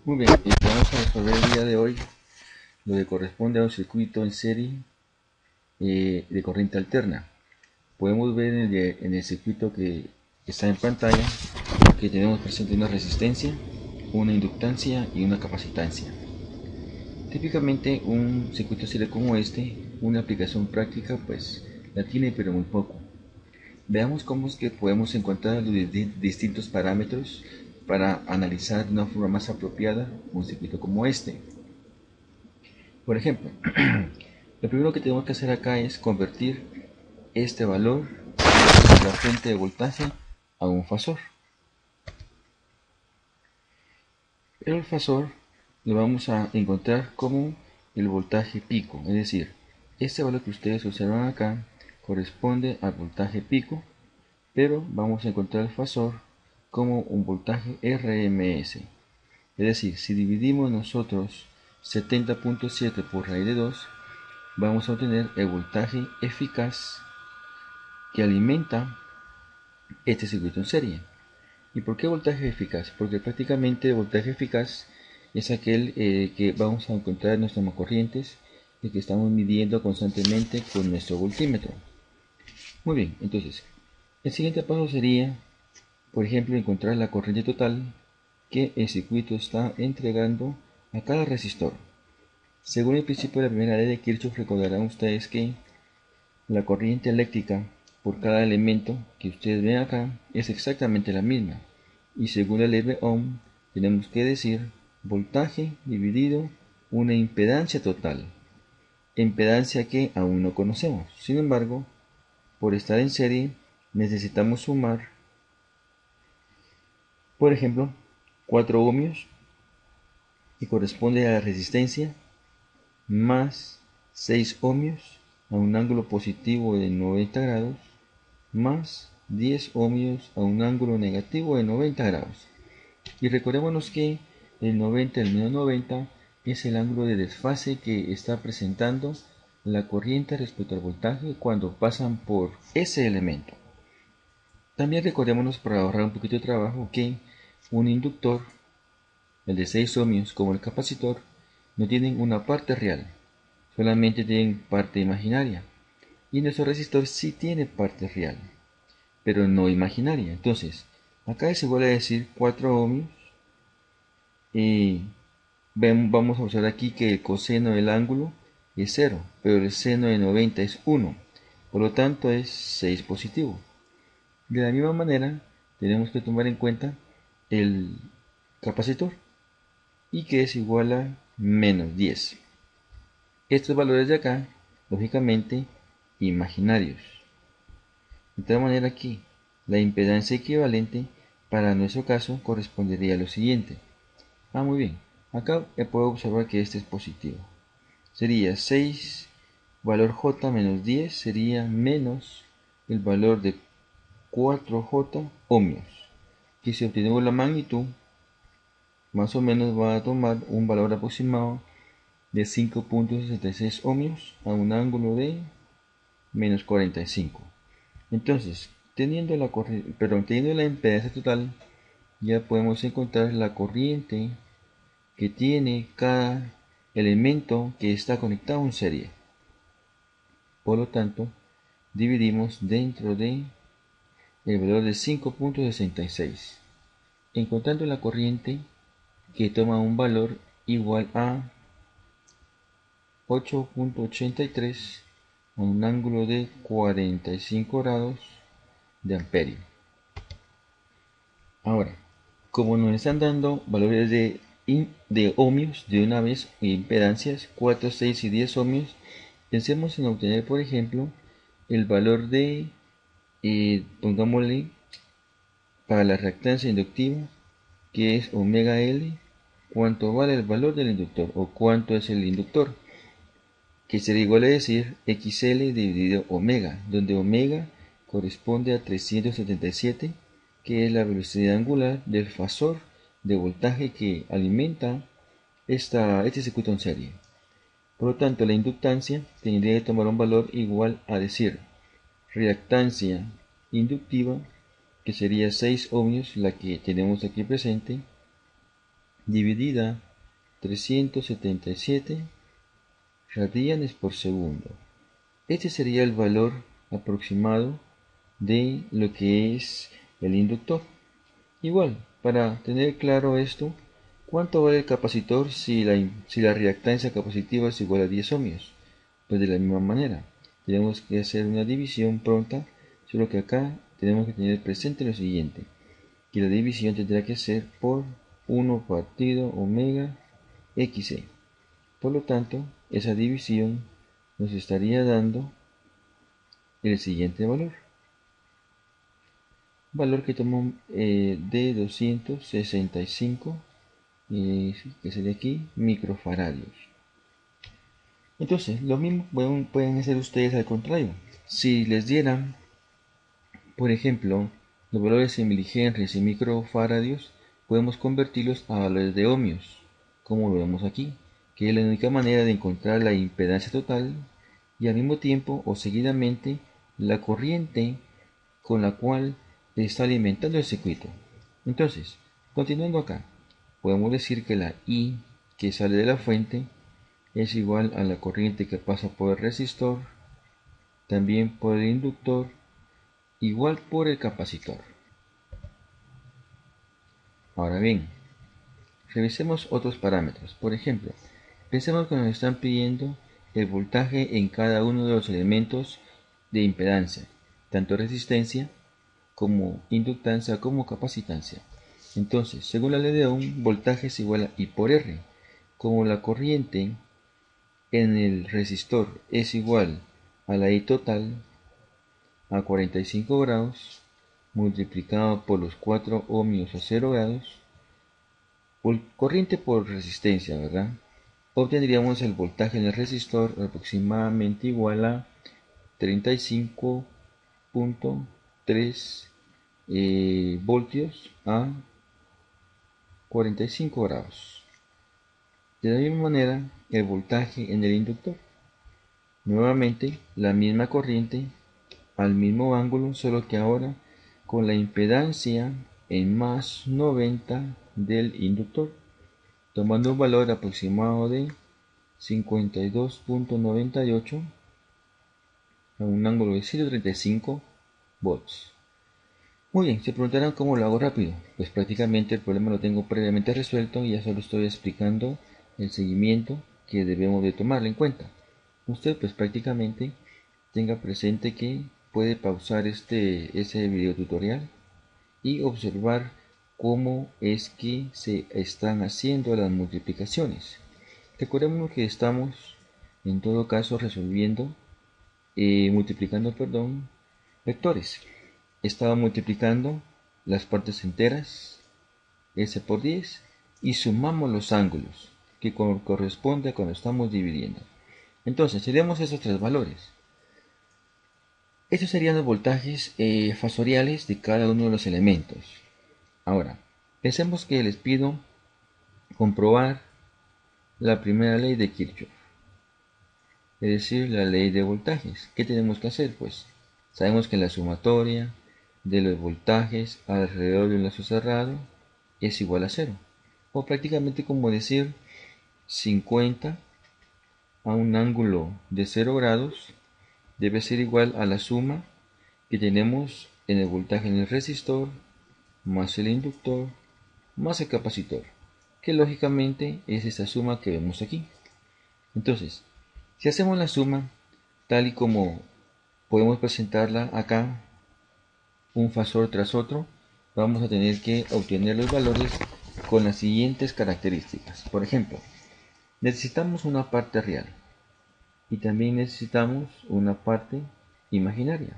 Muy bien, vamos a resolver el día de hoy lo que corresponde a un circuito en serie de corriente alterna. Podemos ver en el circuito que está en pantalla que tenemos presente una resistencia, una inductancia y una capacitancia. Típicamente un circuito serie como este, una aplicación práctica pues la tiene pero muy poco. Veamos cómo es que podemos encontrar los distintos parámetros para analizar de una forma más apropiada un circuito como este. Por ejemplo, lo primero que tenemos que hacer acá es convertir este valor de la fuente de voltaje a un fasor. Pero el fasor lo vamos a encontrar como el voltaje pico, es decir, este valor que ustedes observan acá corresponde al voltaje pico, pero vamos a encontrar el fasor como un voltaje RMS. Es decir, si dividimos nosotros 70.7 por raíz de 2, vamos a obtener el voltaje eficaz que alimenta este circuito en serie. ¿Y por qué voltaje eficaz? Porque prácticamente el voltaje eficaz es aquel que vamos a encontrar en nuestras corrientes y que estamos midiendo constantemente con nuestro voltímetro. Muy bien, entonces, el siguiente paso sería, por ejemplo, encontrar la corriente total que el circuito está entregando a cada resistor. Según el principio de la primera ley de Kirchhoff, recordarán ustedes que la corriente eléctrica por cada elemento que ustedes ven acá es exactamente la misma. Y según la ley de Ohm, tenemos que decir voltaje dividido una impedancia total. Impedancia que aún no conocemos. Sin embargo, por estar en serie, necesitamos sumar, por ejemplo, 4 ohmios, que corresponde a la resistencia, más 6 ohmios a un ángulo positivo de 90 grados, más 10 ohmios a un ángulo negativo de 90 grados. Y recordémonos que el 90 el menos 90 es el ángulo de desfase que está presentando la corriente respecto al voltaje cuando pasan por ese elemento. También recordémonos, para ahorrar un poquito de trabajo, que un inductor, el de 6 ohmios como el capacitor, no tienen una parte real, solamente tienen parte imaginaria. Y nuestro resistor sí tiene parte real, pero no imaginaria. Entonces, acá es igual a decir 4 ohmios y vamos a observar aquí que el coseno del ángulo es 0, pero el seno de 90 es 1, por lo tanto es 6 positivo. De la misma manera, tenemos que tomar en cuenta el capacitor, y que es igual a menos 10. Estos valores de acá, lógicamente, imaginarios. De tal manera que la impedancia equivalente para nuestro caso correspondería a lo siguiente. Muy bien. Acá puedo observar que este es positivo. Sería 6, valor J menos 10 sería menos el valor de 4J ohmios. Que si obtenemos la magnitud, más o menos va a tomar un valor aproximado de 5.66 ohmios a un ángulo de menos 45. Entonces, teniendo la impedancia total, ya podemos encontrar la corriente que tiene cada elemento que está conectado en serie. Por lo tanto, dividimos dentro de el valor de 5.66, encontrando la corriente que toma un valor igual a 8.83 a un ángulo de 45 grados de amperio. Ahora, como nos están dando valores de ohmios de una vez, impedancias 4, 6 y 10 ohmios, pensemos en obtener, por ejemplo, el valor de, pongámosle, para la reactancia inductiva, que es omega L, cuánto vale el valor del inductor o cuánto es el inductor, que sería igual a decir XL dividido omega, donde omega corresponde a 377, que es la velocidad angular del fasor de voltaje que alimenta este circuito en serie. Por lo tanto, la inductancia tendría que tomar un valor igual a decir reactancia inductiva, que sería 6 ohmios, la que tenemos aquí presente, dividida 377 radianes por segundo. Este sería el valor aproximado de lo que es el inductor. Igual, para tener claro esto, ¿cuánto vale el capacitor si la reactancia capacitiva es igual a 10 ohmios? Pues de la misma manera, tenemos que hacer una división pronta, solo que acá tenemos que tener presente lo siguiente, que la división tendrá que ser por 1 partido omega XC. Por lo tanto, esa división nos estaría dando el siguiente valor que tomó de 265, que sería aquí, microfaradios. Entonces, lo mismo pueden hacer ustedes al contrario. Si les dieran, por ejemplo, los valores en milihenries y microfaradios, podemos convertirlos a valores de ohmios, como lo vemos aquí, que es la única manera de encontrar la impedancia total y al mismo tiempo o seguidamente la corriente con la cual está alimentando el circuito. Entonces, continuando acá, podemos decir que la I que sale de la fuente es igual a la corriente que pasa por el resistor, también por el inductor, igual por el capacitor. Ahora bien, revisemos otros parámetros. Por ejemplo, pensemos que nos están pidiendo el voltaje en cada uno de los elementos de impedancia, tanto resistencia como inductancia como capacitancia. Entonces, según la ley de Ohm, voltaje es igual a I por R. Como la corriente en el resistor es igual a la I total a 45 grados multiplicado por los 4 ohmios a 0 grados, corriente por resistencia, ¿verdad? Obtendríamos el voltaje en el resistor aproximadamente igual a 35.3 voltios a 45 grados. De la misma manera, el voltaje en el inductor. Nuevamente, la misma corriente al mismo ángulo, solo que ahora con la impedancia en más 90 del inductor, tomando un valor aproximado de 52.98 a un ángulo de 135 volts. Muy bien, se preguntarán cómo lo hago rápido. Pues prácticamente el problema lo tengo previamente resuelto y ya solo estoy explicando el seguimiento que debemos de tomarle en cuenta. Usted pues prácticamente tenga presente que puede pausar ese video tutorial y observar cómo es que se están haciendo las multiplicaciones. Recordemos que estamos en todo caso resolviendo, multiplicando, vectores. Estaba multiplicando las partes enteras, S por 10, y sumamos los ángulos, que corresponde a cuando estamos dividiendo. Entonces, tenemos esos tres valores. Estos serían los voltajes fasoriales de cada uno de los elementos. Ahora, pensemos que les pido comprobar la primera ley de Kirchhoff, es decir, la ley de voltajes. ¿Qué tenemos que hacer? Pues sabemos que la sumatoria de los voltajes alrededor de un lazo cerrado es igual a 0. O prácticamente como decir 50 a un ángulo de 0 grados debe ser igual a la suma que tenemos en el voltaje en el resistor más el inductor más el capacitor, que lógicamente es esta suma que vemos aquí. Entonces, si hacemos la suma tal y como podemos presentarla acá, un fasor tras otro, vamos a tener que obtener los valores con las siguientes características. Por ejemplo, necesitamos una parte real y también necesitamos una parte imaginaria.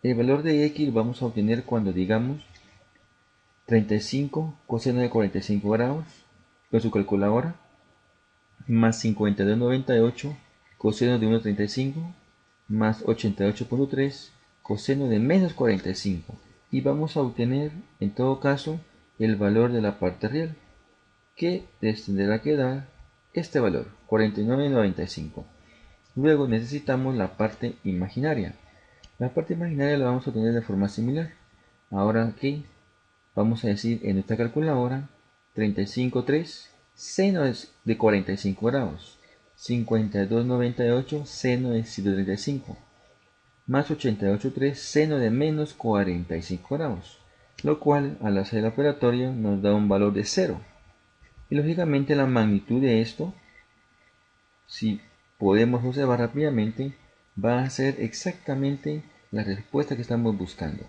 El valor de X lo vamos a obtener cuando digamos 35 coseno de 45 grados con su calculadora más 52.98 coseno de 1.35 más 88.3 coseno de menos 45, y vamos a obtener en todo caso el valor de la parte real, que les tendrá que dar este valor, 49.95. Luego necesitamos la parte imaginaria. La parte imaginaria la vamos a obtener de forma similar. Ahora aquí vamos a decir en esta calculadora 35,3, seno de 45 grados. 52,98, seno de 135, más 88,3, seno de menos 45 grados, lo cual al hacer el operatorio nos da un valor de 0. Y lógicamente la magnitud de esto, si podemos observar rápidamente, va a ser exactamente la respuesta que estamos buscando.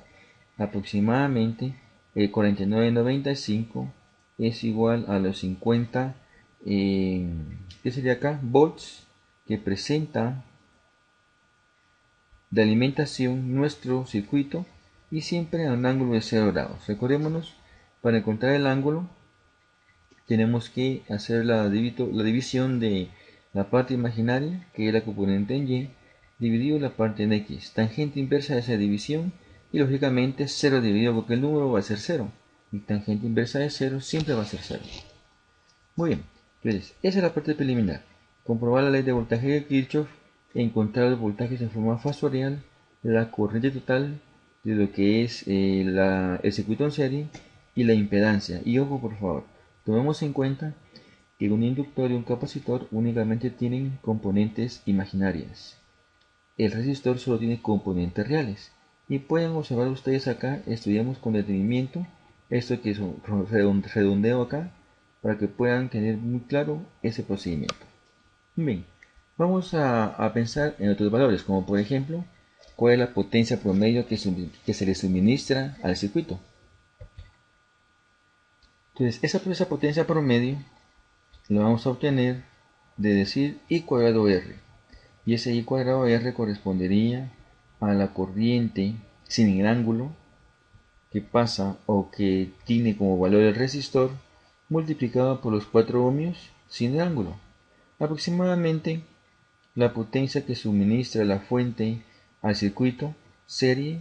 Aproximadamente 49,95 es igual a los 50, ¿qué sería acá? Volts que presenta de alimentación nuestro circuito, y siempre a un ángulo de 0 grados. Recordémonos, para encontrar el ángulo tenemos que hacer la división de la parte imaginaria, que es la componente en y, dividido la parte en x. Tangente inversa de esa división, y lógicamente 0 dividido, porque el número va a ser 0, y tangente inversa de 0 siempre va a ser 0. Muy bien, entonces esa es la parte preliminar. Comprobar la ley de voltaje de Kirchhoff, encontrar los voltajes en forma fasorial, la corriente total de lo que es el circuito en serie y la impedancia. Y ojo, por favor, tomemos en cuenta que un inductor y un capacitor únicamente tienen componentes imaginarias. El resistor solo tiene componentes reales. Y pueden observar ustedes acá, estudiamos con detenimiento esto que es un redondeo acá, para que puedan tener muy claro ese procedimiento. Bien, vamos a pensar en otros valores, como por ejemplo, cuál es la potencia promedio que se le suministra al circuito. Entonces, esa potencia promedio la vamos a obtener de decir I cuadrado R. Y ese I cuadrado R correspondería a la corriente sin el ángulo que pasa o que tiene como valor el resistor, multiplicado por los 4 ohmios sin el ángulo. Aproximadamente la potencia que suministra la fuente al circuito serie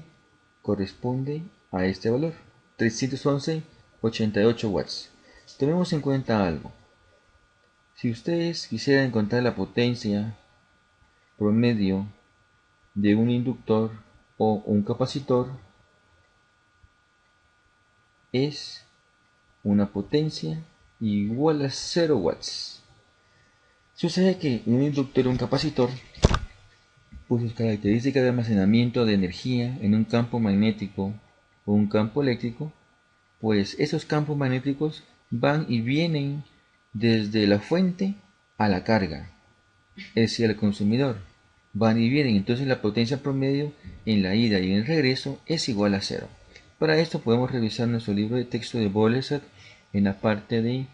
corresponde a este valor, 311,88 watts. Tenemos en cuenta algo. Si ustedes quisieran encontrar la potencia promedio de un inductor o un capacitor, es una potencia igual a 0 watts. Sucede que un inductor o un capacitor, por sus características de almacenamiento de energía en un campo magnético o un campo eléctrico, pues esos campos magnéticos van y vienen desde la fuente a la carga, es decir, al consumidor. Van y vienen, entonces la potencia promedio en la ida y en el regreso es igual a 0. Para esto podemos revisar nuestro libro de texto de Bohlesat en la parte de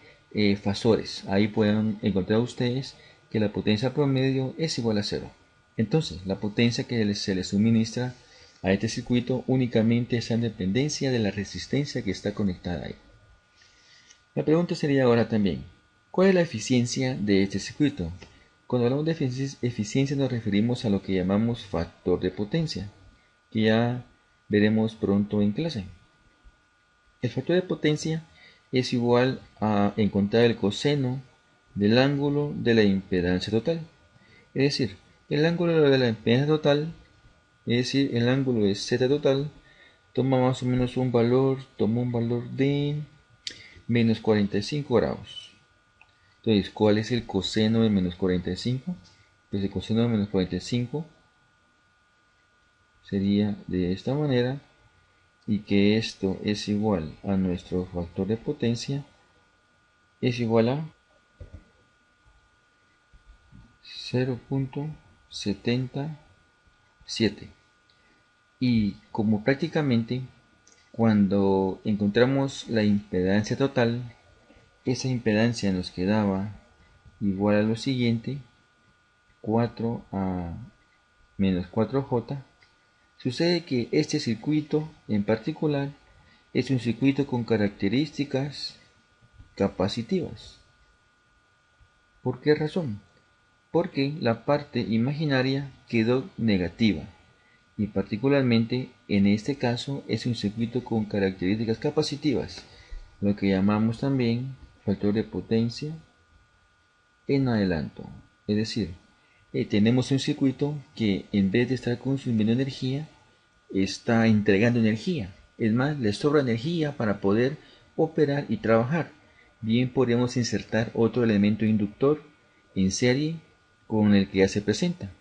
fasores. Ahí pueden encontrar ustedes que la potencia promedio es igual a 0. Entonces, la potencia que se le suministra a este circuito únicamente está en dependencia de la resistencia que está conectada ahí. La pregunta sería ahora también, ¿cuál es la eficiencia de este circuito? Cuando hablamos de eficiencia nos referimos a lo que llamamos factor de potencia, que ya veremos pronto en clase. El factor de potencia es igual a encontrar el coseno del ángulo de la impedancia total. Es decir, el ángulo de la impedancia total, es decir, el ángulo de Z total, toma más o menos un valor de menos 45 grados. Entonces, ¿cuál es el coseno de menos 45? Pues el coseno de menos 45 sería de esta manera, y que esto es igual a nuestro factor de potencia, es igual a 0.77. Y como prácticamente cuando encontramos la impedancia total, esa impedancia nos quedaba igual a lo siguiente, 4 a menos 4J. Sucede que este circuito en particular es un circuito con características capacitivas. ¿Por qué razón? Porque la parte imaginaria quedó negativa, y particularmente en este caso es un circuito con características capacitivas, lo que llamamos también factor de potencia en adelanto. Es decir, tenemos un circuito que en vez de estar consumiendo energía, está entregando energía. Es más, le sobra energía para poder operar y trabajar. bien podríamos insertar otro elemento inductor en serie con el que ya se presenta.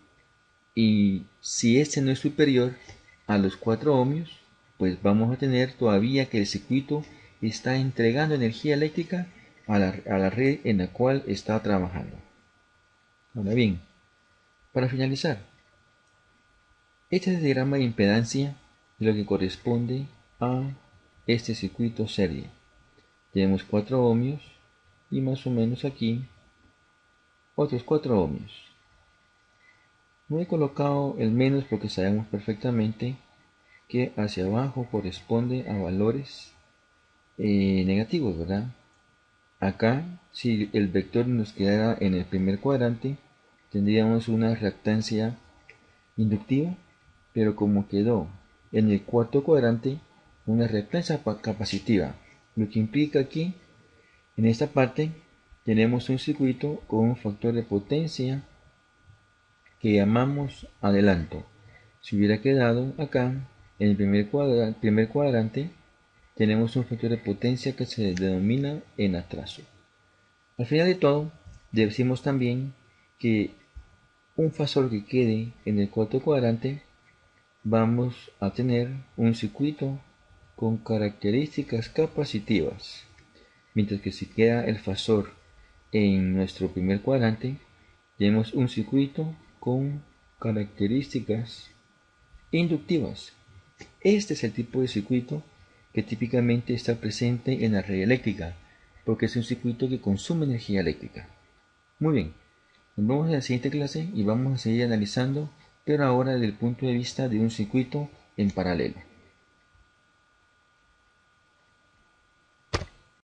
Y si este no es superior a los 4 ohmios, pues vamos a tener todavía que el circuito está entregando energía eléctrica a la red en la cual está trabajando. Ahora bien, para finalizar, este es el diagrama de impedancia de lo que corresponde a este circuito serie. Tenemos 4 ohmios y más o menos aquí otros 4 ohmios. No he colocado el menos porque sabemos perfectamente que hacia abajo corresponde a valores negativos, ¿verdad? Acá, si el vector nos quedara en el primer cuadrante, tendríamos una reactancia inductiva, pero como quedó en el cuarto cuadrante, una reactancia capacitiva, lo que implica aquí, en esta parte, tenemos un circuito con un factor de potencia que llamamos adelanto. Si hubiera quedado acá, en el primer cuadrante, tenemos un factor de potencia que se denomina en atraso. Al final de todo, decimos también que un fasor que quede en el cuarto cuadrante, vamos a tener un circuito con características capacitivas, mientras que si queda el fasor en nuestro primer cuadrante, tenemos un circuito con características inductivas. Este es el tipo de circuito que típicamente está presente en la red eléctrica, porque es un circuito que consume energía eléctrica. Muy bien, nos vemos en la siguiente clase y vamos a seguir analizando, pero ahora desde el punto de vista de un circuito en paralelo.